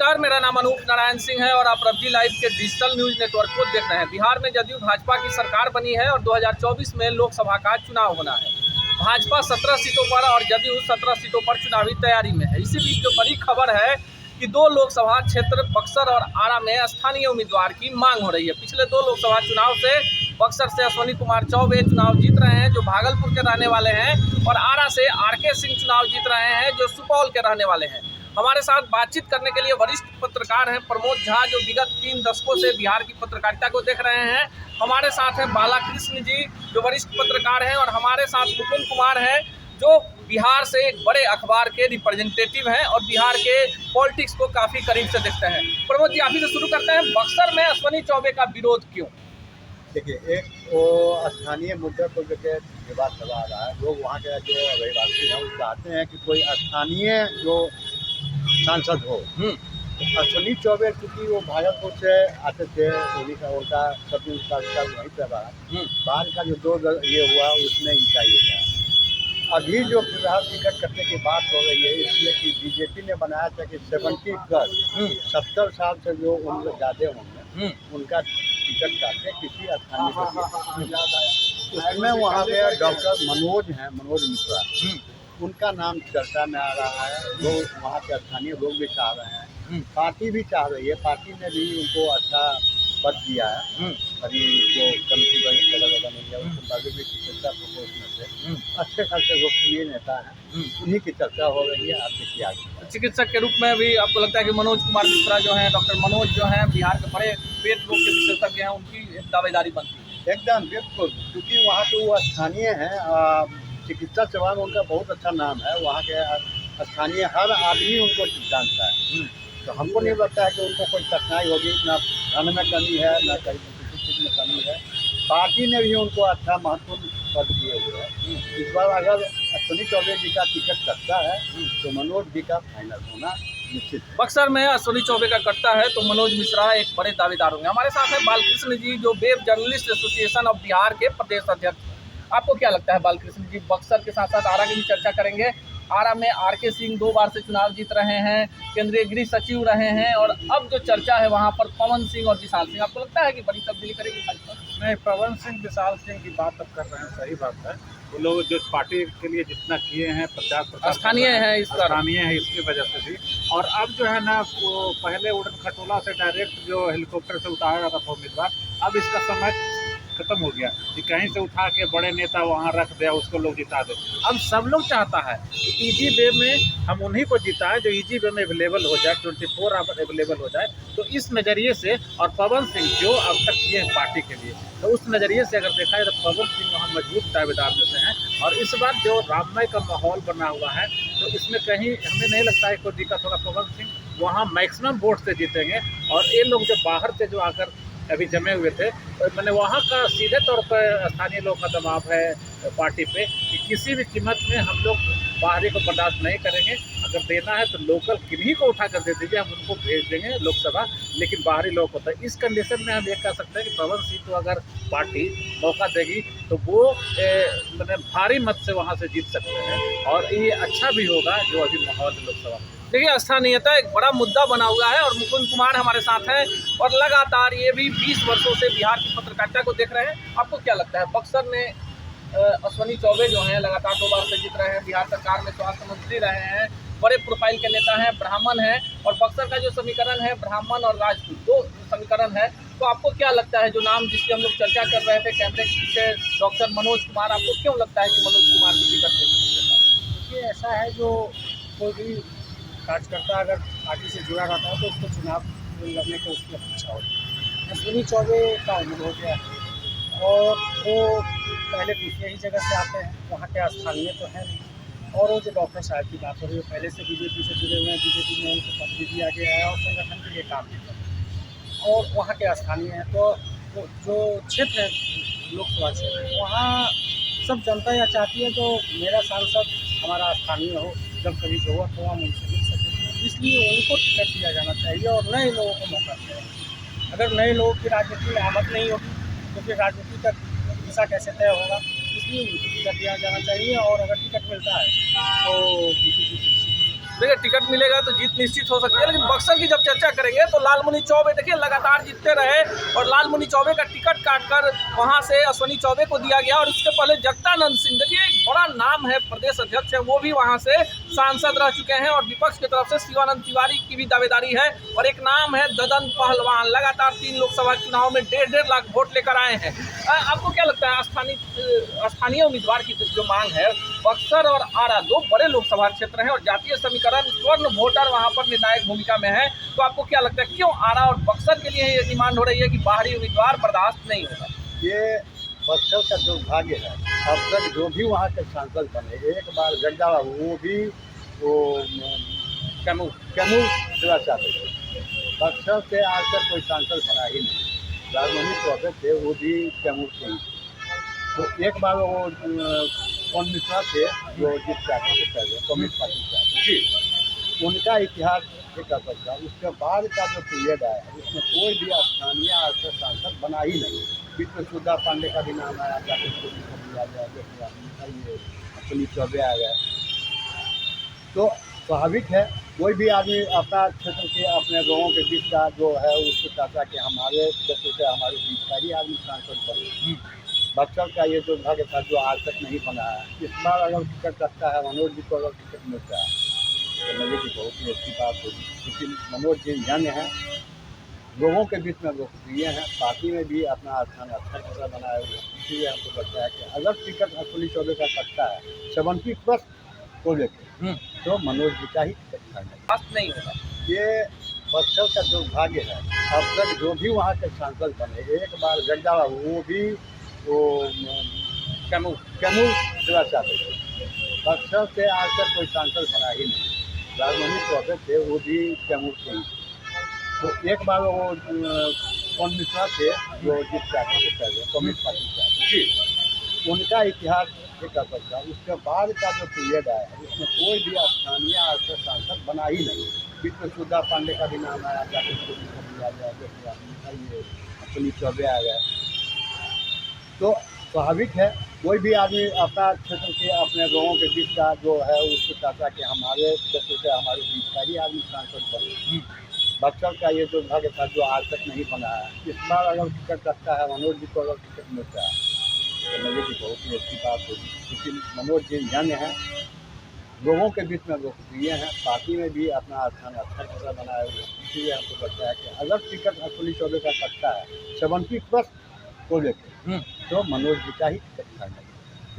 नमस्कार, मेरा नाम अनूप नारायण सिंह है और आप रब्जी लाइव के डिजिटल न्यूज़ नेटवर्क को देख रहे हैं। बिहार में जदयू भाजपा की सरकार बनी है और 2024 में लोकसभा का चुनाव होना है। भाजपा 17 सीटों पर और जदयू 17 सीटों पर चुनावी तैयारी में है। इसी बीच जो बड़ी खबर है कि 2 लोकसभा क्षेत्र बक्सर और आरा में स्थानीय उम्मीदवार की मांग हो रही है। पिछले 2 लोकसभा चुनाव से बक्सर से अश्विनी कुमार चौबे चुनाव जीत रहे हैं, जो भागलपुर के रहने वाले हैं, और आरा से आर.के. सिंह चुनाव जीत रहे हैं, जो सुपौल के रहने वाले हैं। हमारे साथ बातचीत करने के लिए वरिष्ठ पत्रकार हैं प्रमोद झा, जो विगत 3 दशकों से बिहार की पत्रकारिता को देख रहे हैं। हमारे साथ हैं बालाकृष्ण जी, जो वरिष्ठ पत्रकार हैं, और हमारे साथ मुकुंद कुमार हैं, जो बिहार से एक बड़े अखबार के रिप्रेजेंटेटिव हैं और बिहार के पॉलिटिक्स को काफ़ी करीब से देखते हैं। प्रमोद जी, आप ही से शुरू करते हैं। बक्सर में अश्विनी चौबे का विरोध क्यों? देखिए, एक वो स्थानीय मुद्दे को लेकर विवाद चला आ रहा है। लोग वहाँ के जो रहवासी हैं वो चाहते हैं कि कोई स्थानीय जो सांसद हो। तो अश्विनी चौबे चूँकि वो भागलपुर से आते थे, उनका सब उनका वहीं पर रहा। बाद का जो 2 ये हुआ उसमें इनका ये गया। अभी जो फिलहाल टिकट कटने की बात हो रही है, इसलिए कि बीजेपी ने बनाया था कि 70 साल से जो उम्र ज़्यादा होंगे उनका टिकट काटे किसी स्थानीय को। उसमें वहाँ पे डॉक्टर मनोज मिश्रा, उनका नाम चर्चा में आ रहा है। लोग वहाँ के स्थानीय लोग भी चाह रहे हैं, पार्टी भी चाह रही है। पार्टी ने भी उनको अच्छा पद दिया है। अभी जो कमिटी बनी है उसके बाद भी चिकित्सा उसमें से अच्छे खासे लोकप्रिय नेता हैं, उन्हीं की चर्चा हो रही है। आपसे किया गया चिकित्सक के रूप में भी आपको लगता है कि मनोज कुमार मिश्रा जो हैं, डॉक्टर मनोज जो हैं, बिहार के बड़े पेट रोग के विशेषज्ञ हैं, उनकी दावेदारी बनती है? एकदम बिल्कुल, क्योंकि वहाँ तो वो स्थानीय हैं। चिकित्सा सेवा में उनका बहुत अच्छा नाम है। वहाँ के स्थानीय हर आदमी उनको जानता है। तो हमको नहीं लगता है कि उनको कोई कठिनाई होगी। ना धन में कमी है, ना कहीं किसी चीज़ में कमी है। पार्टी ने भी उनको अच्छा महत्वपूर्ण पद दिए हुए हैं। इस बार अगर अश्विनी चौबे जी का टिकट कटता है तो मनोज जी का फाइनल होना निश्चित है। बक्सर में अश्विनी चौबे का कटता है तो मनोज मिश्रा एक बड़े दावेदार होंगे। हमारे साथ है बालकृष्ण जी, जो web journalist association of Bihar के प्रदेश अध्यक्ष। आपको क्या लगता है बालकृष्ण जी? बक्सर के साथ साथ आरा की भी चर्चा करेंगे। आरा में आर.के. सिंह 2 बार से चुनाव जीत रहे हैं, केंद्रीय गृह सचिव रहे हैं, और अब जो चर्चा है वहाँ पर पवन सिंह और विशाल सिंह। आपको लगता है कि बड़ी तब्दीली करेगी भाजपा? नहीं, पवन सिंह विशाल सिंह की बात अब कर रहे हैं, सही बात है। वो लोग जो पार्टी के लिए जितना किए हैं, प्रचार स्थानीय है, इस पर स्थानीय है, इसकी वजह से भी। और अब जो है ना, वो पहले उड़न खटोला से डायरेक्ट जो हेलीकॉप्टर से उतारा जाता था उम्मीदवार, अब इसका समय खत्म हो गया कि कहीं से उठा के बड़े नेता वहाँ रख दिया, उसको लोग जिता दे। अब सब लोग चाहता है कि इजी वे में हम उन्हीं को जिताएं जो इजी वे में अवेलेबल हो जाए, 24 आवर अवेलेबल हो जाए। तो इस नज़रिए से, और पवन सिंह जो अब तक किए हैं पार्टी के लिए, तो उस नज़रिए से अगर देखा जाए तो पवन सिंह वहाँ मजबूत दावेदार में से हैं। और इस बार जो राममय का माहौल बना हुआ है, तो इसमें कहीं हमें नहीं लगता है कोई दिक्कत होगा। पवन सिंह वहाँ मैक्सिमम वोट से जीतेंगे। और ये लोग जो बाहर से जो आकर अभी जमे हुए थे, तो मैंने वहाँ का सीधे तौर पर स्थानीय लोग का दबाव है पार्टी पे कि किसी भी कीमत में हम लोग बाहरी को बर्दाश्त नहीं करेंगे। अगर देना है तो लोकल किन्हीं को उठा कर दे दीजिए, हम उनको भेज देंगे लोकसभा, लेकिन बाहरी लोग होता है। इस कंडीशन में हम ये कह सकते हैं कि पवन सिंह को अगर पार्टी मौका देगी तो वो मैंने भारी मत से वहाँ से जीत सकते हैं, और ये अच्छा भी होगा जो अभी माहौल है लोकसभा में। देखिए, स्थानीयता एक बड़ा मुद्दा बना हुआ है, और मुकुंद कुमार हमारे साथ हैं और लगातार ये भी 20 वर्षों से बिहार की पत्रकारिता को देख रहे हैं। आपको क्या लगता है, बक्सर में अश्विनी चौबे जो हैं लगातार 2 बार से जीत रहे हैं, बिहार सरकार में स्वास्थ्य मंत्री रहे हैं, बड़े प्रोफाइल के नेता हैं, ब्राह्मण हैं, और बक्सर का जो समीकरण है ब्राह्मण और राजपूत 2 समीकरण है, तो आपको क्या लगता है जो नाम जिसकी हम लोग चर्चा कर रहे थे कैमरे के पीछे, डॉक्टर मनोज कुमार, आपको क्यों लगता है कि मनोज कुमार को टिकट दे सकते हैं? देखिए, ऐसा है, जो कोई भी कार्यकर्ता अगर पार्टी से जुड़ा रहता है तो उसको चुनाव लड़ने की उसकी अपेक्षा होती है। अश्विनी चौबे का उम्र हो गया है और वो पहले दूसरे ही जगह से आते हैं, वहाँ के स्थानीय तो हैं नहीं। और वो जो डॉक्टर साहब की बात हो रही है, पहले से बीजेपी से जुड़े हुए हैं, बीजेपी में उनको पद भी दिया गया है और संगठन के लिए काम भी कर रहे हैं, और वहाँ के स्थानीय हैं। तो जो क्षेत्र है लोकसभा क्षेत्र, वहाँ सब जनता यह चाहती है तो मेरा सांसद हमारा स्थानीय हो, जब कभी जरूरत हो हम उनसे मिल सकें, इसलिए उनको टिकट दिया जाना चाहिए और नए लोगों को मौका दिया जाए। अगर नए लोगों की राजनीति में आमद नहीं होगी तो फिर राजनीति का दिशा कैसे तय होगा? इसलिए उनको टिकट दिया जाना चाहिए, और अगर टिकट मिलता है तो उनकी जीत निश्चित है। देखिए टिकट मिलेगा तो जीत निश्चित हो सकती है, लेकिन बक्सर की जब चर्चा करेंगे तो लालमुनि चौबे देखिए लगातार जीतते रहे और लालमुनि चौबे का टिकट काटकर वहां से अश्विनी चौबे को दिया गया। और उसके पहले जगदानंद सिंह देखिए एक बड़ा नाम है, प्रदेश अध्यक्ष है, वो भी वहां से सांसद रह चुके हैं। और विपक्ष की तरफ से शिवानंद तिवारी की भी दावेदारी है और एक नाम है ददन पहलवान, लगातार 3 लोकसभा चुनाव में 1.5 लाख वोट लेकर आए हैं। आपको क्या लगता है स्थानीय उम्मीदवार की जो मांग है, बक्सर और आरा 2 बड़े लोकसभा क्षेत्र हैं और जातीय समीकरण स्वर्ण वोटर वहां पर निर्णायक भूमिका में है, तो आपको क्या लगता है क्यों आरा और बक्सर के लिए ये डिमांड हो रही है कि बाहरी उम्मीदवार बर्दाश्त नहीं होगा? ये बक्सर का दुर्भाग्य है। अब तक जो भी वहाँ के सांसद बने, एक बार गड्ढा वो भी वो कैमूर सेवा चाहते थे, बक्सर से आज तक कोई सांसद बना ही नहीं। लालमुनि चौबे थे, वो भी कैमूर से ही। तो एक बार वो कौन मिश्रा थे जो जिस पार्टी से पहले कम्युनिस्ट पार्टी से जी, उनका इतिहास एक असर था। उसके बाद का जो पीरियड आया उसमें कोई भी स्थानीय आज तक सांसद बना ही नहीं। बीच में सुधा पांडे का भी नाम आया, जाके आ गया, ये अश्विनी चौबे आ गए। तो स्वाभाविक है कोई भी आदमी अपना क्षेत्र के अपने लोगों के बीच का जो है उसको चाहता कि हमारे क्षेत्र से हमारे बीच का ही आदमी सांसद बने। बक्सर का ये दुर्भाग्य था जो आज तक नहीं बना है। इस बार अगर टिकट रखता है मनोज जी को, अगर टिकट मिलता है तो मेरे की बहुत ही अच्छी बात होगी, क्योंकि मनोज जी यंग हैं, लोगों के बीच में लोकप्रिय हैं, पार्टी में भी अपना स्थान अच्छा खासा बनाए हुए। इसलिए हमको लगता है कि अगर टिकट अश्विनी चौबे का सकता है 70+ को लेकर, तो मनोज जी का ही टिकट नहीं होगा। ये बक्सर का दुर्भाग्य है। अब तक जो भी वहाँ के सांसद बने, एक बार गड्ढा वो भी वो कैमूर सेवा चाहते थे, बक्सर से आज तक कोई सांसद बना ही नहीं। लालमुनि चौबे थे, वो भी कैमूर से ही। तो एक बार वो कौन मिश्रा थे जो जिस पार्टी से पहले कम्युनिस्ट पार्टी से जी, उनका इतिहास एक असर था। उसके बाद का जो पीरियड आया उसमें कोई भी स्थानीय आज तक सांसद बना ही नहीं। बीच में सुधा पांडे का भी नाम आया, जाके आ गया, ये अश्विनी चौबे आ गए। तो स्वाभाविक है कोई भी आदमी अपना क्षेत्र के अपने लोगों के बीच का जो है उसको चाहता कि हमारे क्षेत्र से हमारे बीच का ही आदमी सांसद बने। बक्सर का ये दुर्भाग्य था जो आज तक नहीं बना है। इस बार अगर टिकट रखता है मनोज जी को, अगर टिकट मिलता है तो मेरे की बहुत ही अच्छी बात होगी, क्योंकि मनोज जी यंग हैं, लोगों के बीच में लोकप्रिय हैं, पार्टी में भी अपना स्थान अच्छा खासा बनाए हुए। इसलिए हमको लगता है कि अगर टिकट अश्विनी चौबे का सकता है 70+ को लेकर, तो मनोज जी का ही टिकट।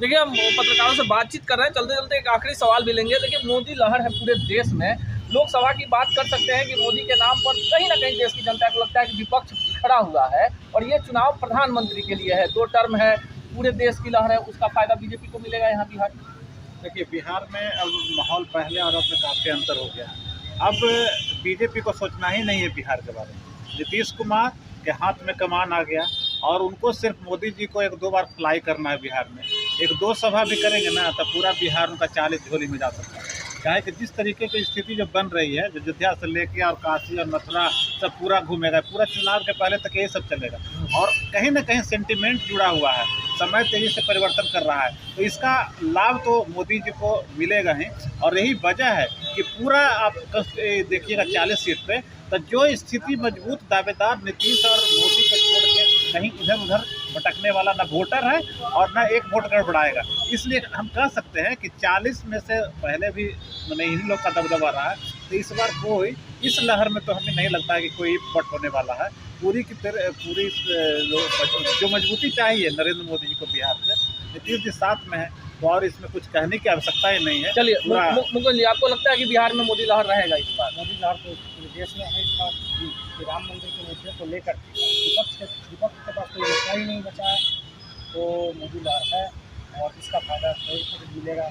देखिए हम पत्रकारों से बातचीत कर रहे हैं, चलते चलते एक आखिरी सवाल भी लेंगे। देखिए मोदी लहर है पूरे देश में, लोकसभा की बात कर सकते हैं कि मोदी के नाम पर कहीं ना कहीं देश की जनता को लगता है कि विपक्ष खड़ा हुआ है और ये चुनाव प्रधानमंत्री के लिए है, 2 टर्म है, पूरे देश की लहर है, उसका फायदा बीजेपी को मिलेगा यहाँ बिहार में। देखिए बिहार में अब माहौल पहले और अब में काफ़ी अंतर हो गया है। अब बीजेपी को सोचना ही नहीं है बिहार के बारे में। नीतीश कुमार के हाथ में कमान आ गया और उनको सिर्फ मोदी जी को 1-2 बार फ्लाई करना है बिहार में। 1-2 सभा भी करेंगे ना तो पूरा बिहार उनका 40 झोली में जा सकता है। चाहे कि जिस तरीके की स्थिति जो बन रही है, जो अयोध्या से लेके और काशी और मथुरा सब पूरा घूमेगा, पूरा चुनाव के पहले तक ये सब चलेगा और कहीं ना कहीं सेंटिमेंट जुड़ा हुआ है, समय तेजी से परिवर्तन कर रहा है। तो इसका लाभ तो मोदी जी को मिलेगा ही और यही वजह है कि पूरा आप देखिएगा 40 सीट पे तो जो स्थिति मजबूत दावेदार नीतीश और मोदी को छोड़ के कहीं इधर उधर भटकने वाला ना वोटर है और ना एक वोट गड़बड़ाएगा। इसलिए हम कह सकते हैं कि 40 में से पहले भी मैंने इन्हीं लोग का दबदबा रहा है। तो इस बार कोई इस लहर में तो हमें नहीं लगता है कि कोई पट होने वाला है। पूरी जो मजबूती चाहिए नरेंद्र मोदी जी को बिहार से, नीतीश जी साथ में है, तो और इसमें कुछ कहने की आवश्यकता ही नहीं है। चलिए मुकुल जी, आपको लगता है कि बिहार में मोदी लहर रहेगा इस बार? मोदी लहर तो पूरे देश में है इस बार कि राम मंदिर के मुद्दे को लेकर विपक्ष के पास कोई मुद्दा ही नहीं बचा है, तो मोदी लहर है और इसका फायदा मिलेगा।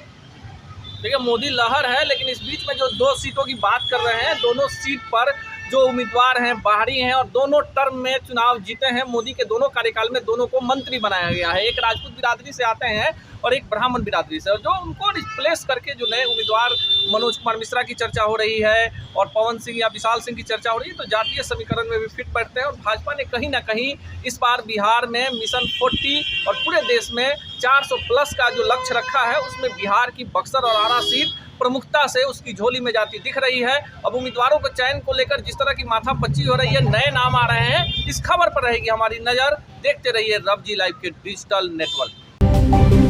देखिए मोदी लहर है, लेकिन इस बीच में जो 2 सीटों की बात कर रहे हैं, दोनों सीट पर जो उम्मीदवार हैं बाहरी हैं और दोनों टर्म में चुनाव जीते हैं। मोदी के दोनों कार्यकाल में दोनों को मंत्री बनाया गया है, एक राजपूत बिरादरी से आते हैं और एक ब्राह्मण बिरादरी से, जो उनको रिप्लेस करके जो नए उम्मीदवार मनोज कुमार मिश्रा की चर्चा हो रही है और पवन सिंह या विशाल सिंह की चर्चा हो रही है, तो जातीय समीकरण में भी फिट बैठते हैं। और भाजपा ने कहीं ना कहीं इस बार बिहार में मिशन 40 और पूरे देश में 400+ का जो लक्ष्य रखा है, उसमें बिहार की बक्सर और आरा सीट प्रमुखता से उसकी झोली में जाती दिख रही है। अब उम्मीदवारों के चयन को लेकर जिस तरह की माथापच्ची हो रही है, नए नाम आ रहे हैं, इस खबर पर रहेगी हमारी नज़र। देखते रहिए रब जी लाइव के डिजिटल नेटवर्क।